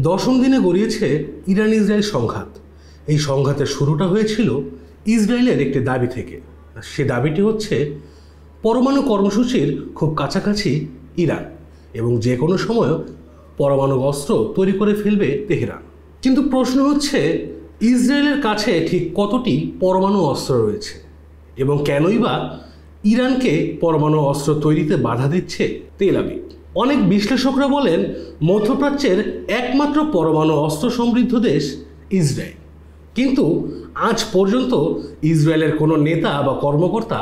দশম দিনে গড়িয়েছে Iran Israel সংঘাত। এই সংঘাতের শুরুটা হয়েছিল ইসরায়েলের একটি দাবি থেকে। সে দাবিটি হচ্ছে পরমাণু কর্মসূচির খুব কাছাকাছি ইরান এবং যে কোনো সময় পরমাণু অস্ত্র তৈরি করে ফেলবে তেহরান। কিন্তু প্রশ্ন হচ্ছে, ইসরায়েলের কাছে ঠিক কতটি পরমাণু অস্ত্র রয়েছে এবং কেনই বা ইরানকে পরমাণু অস্ত্র তৈরিতে বাধা দিচ্ছে তেল আবিব? অনেক বিশ্লেষকরা বলেন, মধ্যপ্রাচ্যের একমাত্র পরমাণু অস্ত্র সমৃদ্ধ দেশ ইসরায়েল। কিন্তু আজ পর্যন্ত ইসরায়েলের কোনো নেতা বা কর্মকর্তা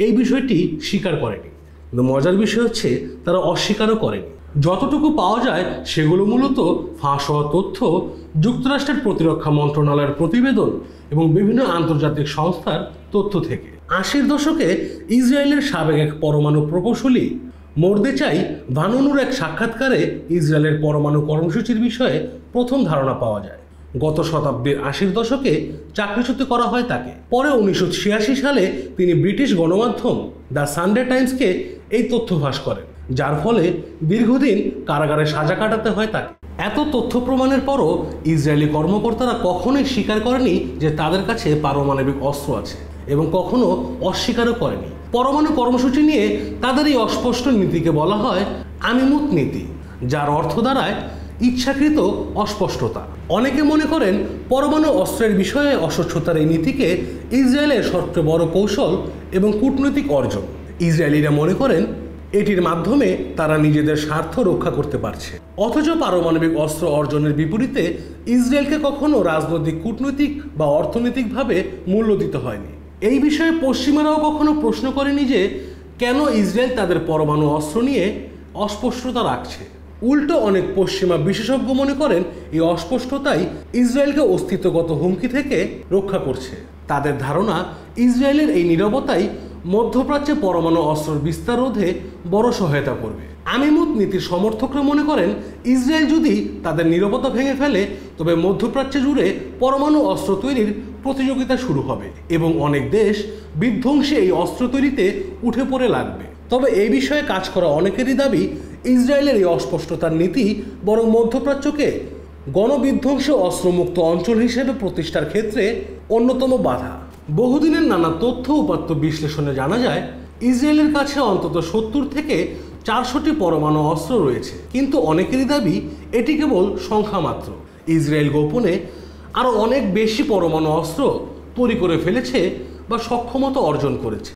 এই বিষয়টি স্বীকার করেনি। কিন্তু মজার বিষয় হচ্ছে, তারা অস্বীকারও করেনি। যতটুকু পাওয়া যায় সেগুলো মূলত ফাঁস হওয়া তথ্য, যুক্তরাষ্ট্রের প্রতিরক্ষা মন্ত্রণালয়ের প্রতিবেদন এবং বিভিন্ন আন্তর্জাতিক সংস্থার তথ্য থেকে। 80-র দশকে ইসরায়েলের সাবেক এক পরমাণু প্রকৌশলী মোর্দেচাই ভানুনুর এক সাক্ষাৎকারে ইসরায়েলের পরমাণু কর্মসূচির বিষয়ে প্রথম ধারণা পাওয়া যায়। গত শতাব্দীর 80-র দশকে চাকরিচ্যুত করা হয় তাকে। পরে 1986 সালে তিনি ব্রিটিশ গণমাধ্যম দ্য সানডে টাইমসকে এই তথ্য ফাঁস করেন, যার ফলে দীর্ঘদিন কারাগারে সাজা কাটাতে হয় তাকে। এত তথ্য প্রমাণের পরও ইসরায়েলি কর্মকর্তারা কখনোই স্বীকার করেনি যে তাদের কাছে পারমাণবিক অস্ত্র আছে এবং কখনো অস্বীকারও করেনি। পরমাণু কর্মসূচি নিয়ে তাদের এই অস্পষ্ট নীতিকে বলা হয় আমিমুত নীতি, যার অর্থ দাঁড়ায় ইচ্ছাকৃত অস্পষ্টতা। অনেকে মনে করেন পরমাণু অস্ত্রের বিষয়ে অস্বচ্ছতার এই নীতিকে ইসরায়েলের সবচেয়ে বড় কৌশল এবং কূটনৈতিক অর্জন। ইসরায়েলিরা মনে করেন এটির মাধ্যমে তারা নিজেদের স্বার্থ রক্ষা করতে পারছে। অথচ পারমাণবিক অস্ত্র অর্জনের বিপরীতে ইসরায়েলকে কখনো রাজনৈতিক, কূটনৈতিক বা অর্থনৈতিকভাবে মূল্য দিতে হয়নি। এই বিষয়ে পশ্চিমারাও কখনো প্রশ্ন করেনি যে কেন ইসরায়েল তাদের পরমাণু অস্ত্র নিয়ে অস্পষ্টতা রাখছে। উল্টো অনেক পশ্চিমা বিশেষজ্ঞ মনে করেন এই অস্পষ্টতাই ইসরায়েলকে অস্তিত্বগত হুমকি থেকে রক্ষা করছে। তাদের ধারণা, ইসরায়েলের এই নীরবতাই মধ্যপ্রাচ্যে পরমাণু অস্ত্রের বিস্তার রোধে বড় সহায়তা করবে। আমিমুত নীতির সমর্থকরা মনে করেন ইসরায়েল যদি তাদের নীরবতা ভেঙে ফেলে তবে মধ্যপ্রাচ্যে জুড়ে পরমাণু অস্ত্র তৈরির প্রতিযোগিতা শুরু হবে এবং অনেক দেশ বিধ্বংসী এই অস্ত্র তৈরিতে উঠে পড়ে লাগবে। তবে এই বিষয়ে কাজ করা অনেকেরই দাবি, ইসরায়েলের এই অস্পষ্টতার নীতি বরং মধ্যপ্রাচ্যকে গণবিধ্বংসী অস্ত্রমুক্ত অঞ্চল হিসেবে প্রতিষ্ঠার ক্ষেত্রে অন্যতম বাধা। বহুদিনের নানা তথ্য উপাত্ত বিশ্লেষণে জানা যায়, ইসরায়েলের কাছে অন্তত 70 থেকে 400টি পরমাণু অস্ত্র রয়েছে। কিন্তু অনেকেরই দাবি এটি কেবল সংখ্যা মাত্র। ইসরায়েল গোপনে আরও অনেক বেশি পরমাণু অস্ত্র তৈরি করে ফেলেছে বা সক্ষমতা অর্জন করেছে।